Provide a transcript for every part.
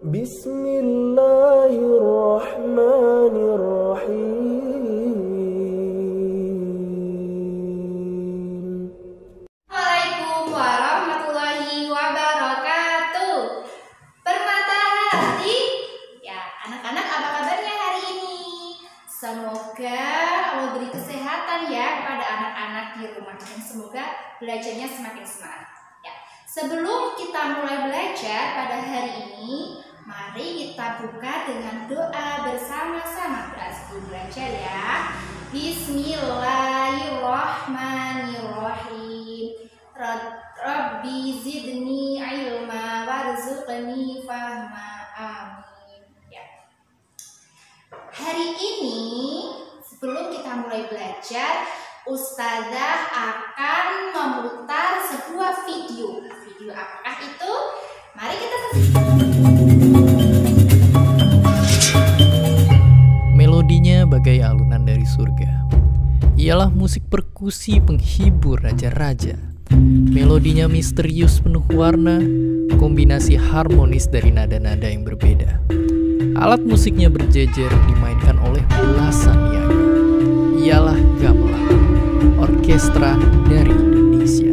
Bismillahirrahmanirrahim. Assalamualaikum warahmatullahi wabarakatuh. Permata hati. Ya, anak-anak apa kabarnya hari ini? Semoga Allah beri kesehatan ya kepada anak-anak di rumah dan semoga belajarnya semakin semangat. Ya, sebelum kita mulai belajar pada hari ini, mari kita buka dengan doa bersama-sama. Berhasil belajar ya. Bismillahirrahmanirrahim. Rabbi zidni ilma warzuqni fahma. Amin. Ya. Hari ini sebelum kita mulai belajar, Ustazah akan memutar sebuah video. Video apakah itu? Mari kita saksikan. Melodinya bagai alunan dari surga. Ialah musik perkusi penghibur raja-raja. Melodinya misterius penuh warna, kombinasi harmonis dari nada-nada yang berbeda. Alat musiknya berjejer dimainkan oleh belasan yagi. Ialah gamelan, orkestra dari Indonesia.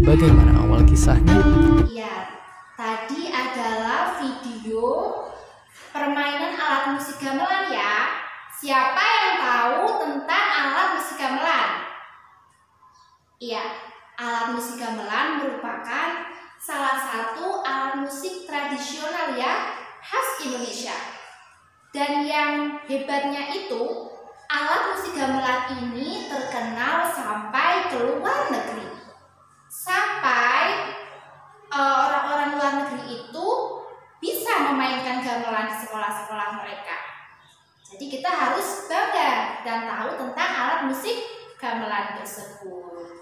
Bagaimana awal kisahnya? Ya, tadi adalah video permainan alat musik gamelan ya. Siapa yang tahu tentang alat musik gamelan? Iya, alat musik gamelan merupakan salah satu alat musik tradisional ya, khas Indonesia. Dan yang hebatnya itu, alat musik gamelan ini terkenal sampai ke luar negeri. Sampai orang-orang luar negeri itu bisa memainkan gamelan di sekolah-sekolah mereka. Jadi kita harus bangga dan tahu tentang alat musik gamelan tersebut.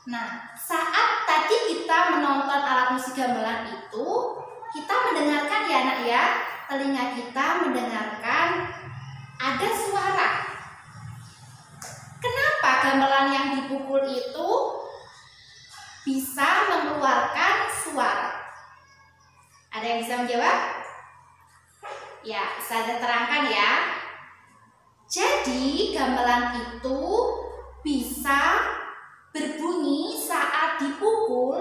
Nah, saat tadi kita menonton alat musik gamelan itu, kita mendengarkan ya anak ya, telinga kita mendengarkan ada suara. Kenapa gamelan yang dipukul itu bisa mengeluarkan suara? Ada yang bisa menjawab? Ya, saya terangkan ya. Jadi gamelan itu bisa berbunyi saat dipukul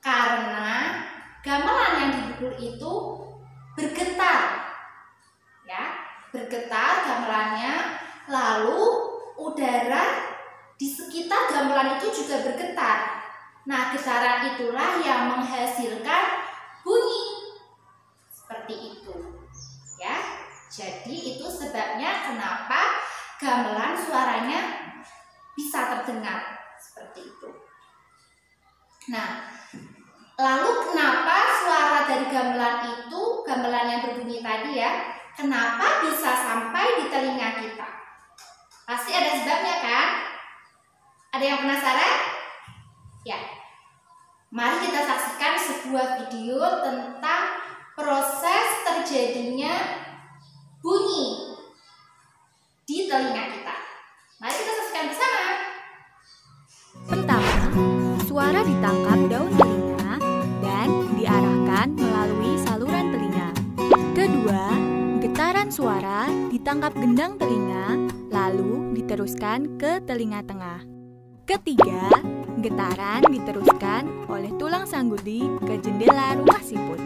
karena gamelan yang dipukul itu bergetar. Ya, bergetar gamelannya, lalu udara di sekitar gamelan itu juga bergetar. Nah, getaran itulah yang menghasilkan bunyi seperti itu. Ya, jadi itu sebabnya kenapa gamelan suaranya bisa terdengar seperti itu. Nah, lalu kenapa suara dari gamelan itu, gamelan yang berbunyi tadi ya, kenapa bisa sampai di telinga kita? Pasti ada sebabnya kan? Ada yang penasaran? Ya, mari kita saksikan sebuah video tentang proses terjadinya bunyi di telinga kita. Mari kita saksikan bersama. Pertama, suara ditangkap daun telinga dan diarahkan melalui saluran telinga. Kedua, getaran suara ditangkap gendang telinga lalu diteruskan ke telinga tengah. Ketiga, getaran diteruskan oleh tulang sangguli ke jendela rumah siput.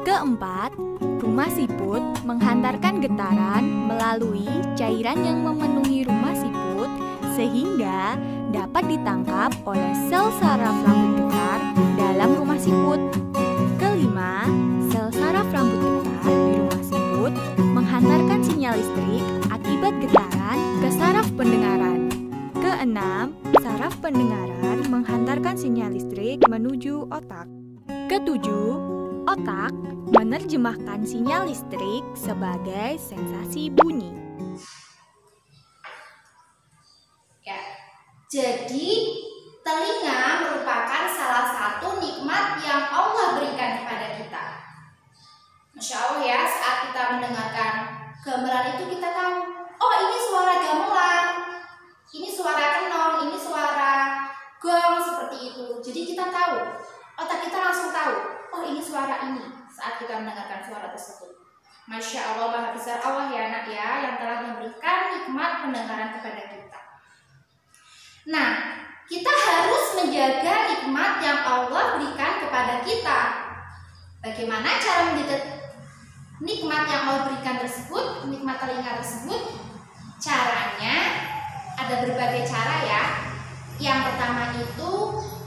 Keempat, rumah siput menghantarkan getaran melalui cairan yang memenuhi rumah siput sehingga dapat ditangkap oleh sel saraf rambut getar dalam rumah siput. Kelima, sel saraf rambut getar di rumah siput menghantarkan sinyal listrik akibat getaran ke saraf pendengaran. Keenam, saraf pendengaran menghantarkan sinyal listrik menuju otak. Ketujuh, otak menerjemahkan sinyal listrik sebagai sensasi bunyi. Ya, jadi telinga merupakan salah satu nikmat yang Allah berikan kepada kita. Masya Allah ya, saat kita mendengarkan gamelan itu kita tahu, oh ini suara gamelan, ini suara kenong, ini suara gong, seperti itu. Jadi kita tahu, otak kita langsung tahu, oh ini suara suara ini saat kita mendengarkan suara tersebut. Masya Allah, Maha Besar Allah ya nak ya, yang telah memberikan nikmat pendengaran kepada kita. Nah, kita harus menjaga nikmat yang Allah berikan kepada kita. Bagaimana cara menjaga nikmat yang Allah berikan tersebut, nikmat telinga tersebut? Caranya ada berbagai cara ya. Yang pertama itu,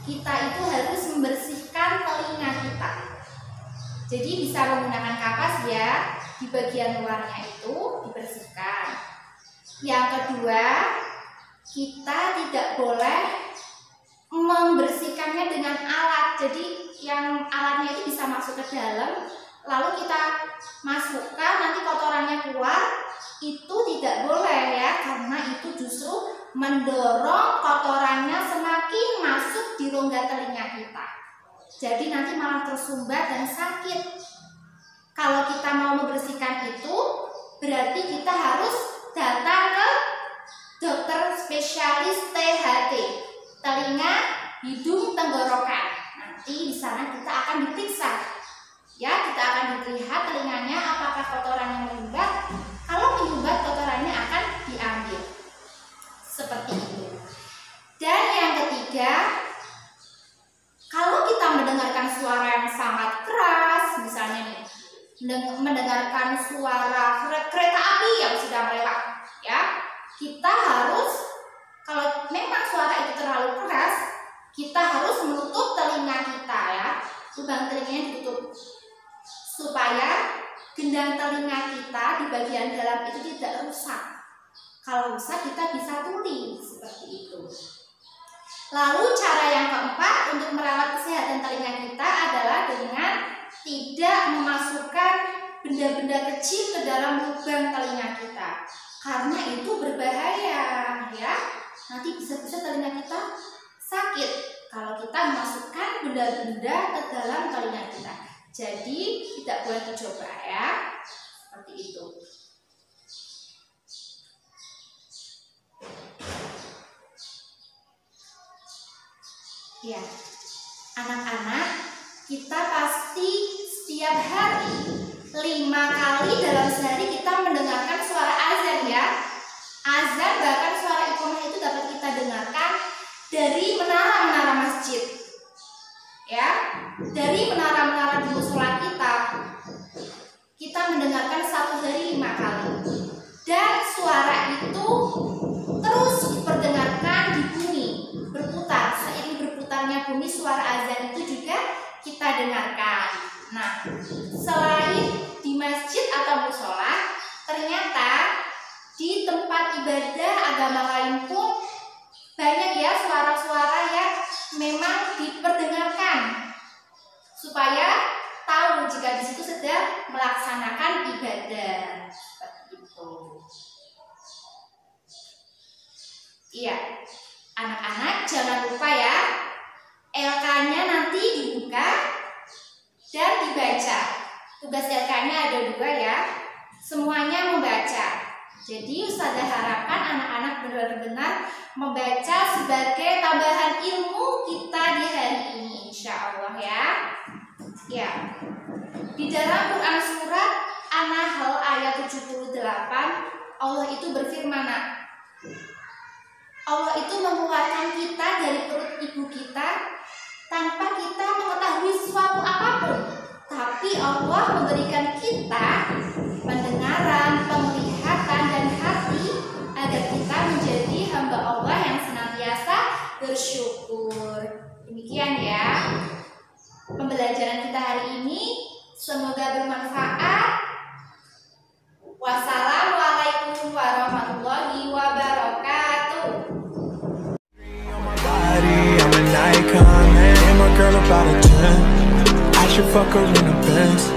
kita itu harus membersihkan telinga kita. Jadi bisa menggunakan kapas ya, di bagian luarnya itu dibersihkan. Yang kedua, kita tidak boleh membersihkannya dengan alat. Jadi yang alatnya itu bisa masuk ke dalam, lalu kita masukkan, nanti kotorannya keluar, itu tidak boleh ya, karena itu justru mendorong kotorannya semakin masuk di rongga telinga kita. Jadi nanti malah tersumbat dan sakit. Kalau kita mau membersihkan itu, berarti kita harus datang ke dokter spesialis THT, telinga, hidung, tenggorokan. Nanti di sana kita akan diperiksa. Ya, kita akan dilihat telinganya apakah kotorannya menyumbat. Kalau menyumbat, kotorannya akan diambil. Seperti itu. Dan yang ketiga, kalau kita mendengarkan suara yang sangat keras, misalnya nih, mendengarkan suara kereta api yang sedang lewat, ya, kita harus, kalau memang suara itu terlalu keras, kita harus menutup telinga kita ya, lubang telinganya ditutup, supaya gendang telinga kita di bagian dalam itu tidak rusak. Kalau rusak kita bisa tuli, seperti itu. Lalu cara yang keempat untuk merawat kesehatan telinga kita adalah dengan tidak memasukkan benda-benda kecil ke dalam lubang telinga kita, karena itu berbahaya ya. Nanti bisa-bisa telinga kita sakit kalau kita memasukkan benda-benda ke dalam telinga kita. Jadi tidak boleh dicoba ya, seperti itu. Ya, anak-anak, kita pasti setiap hari 5 kali dalam sehari kita mendengarkan suara azan ya. Azan bahkan suara iqamah itu dapat kita dengarkan dari menara-menara masjid. Ya, dari menara-menara di musola kita mendengarkan satu hari 5 kali. Dan suara itu terus diperdengarkan di bumi, berputar. Seiring berputarnya bumi, suara azan itu juga kita dengarkan. Nah, selain di masjid atau musola, ternyata di tempat ibadah agama lain pun banyak ya suara-suara yang memang diperdengarkan, supaya tahu jika di situ sedang melaksanakan ibadah. Seperti itu. Iya, anak-anak jangan lupa ya, LK-nya nanti dibuka dan dibaca. Tugas LK-nya ada 2 ya, semuanya membaca. Jadi Ustazah harapkan anak-anak benar-benar membaca sebagai tambahan ilmu kita di hari ini, insya Allah ya. Ya, di dalam Quran surat An-Nahl ayat 78, Allah itu berfirman, Allah itu mengeluarkan kita dari perut ibu kita tanpa kita mengetahui sesuatu apapun, tapi Allah memberikan kita pendengaran, penglihatan, dan hati agar kita menjadi hamba Allah yang senantiasa bersyukur. Demikian ya pembelajaran kita hari ini, semoga bermanfaat. Wassalamualaikum warahmatullahi wabarakatuh. I'm an icon, man, and my girl about a 10. I should fuck her in a Benz.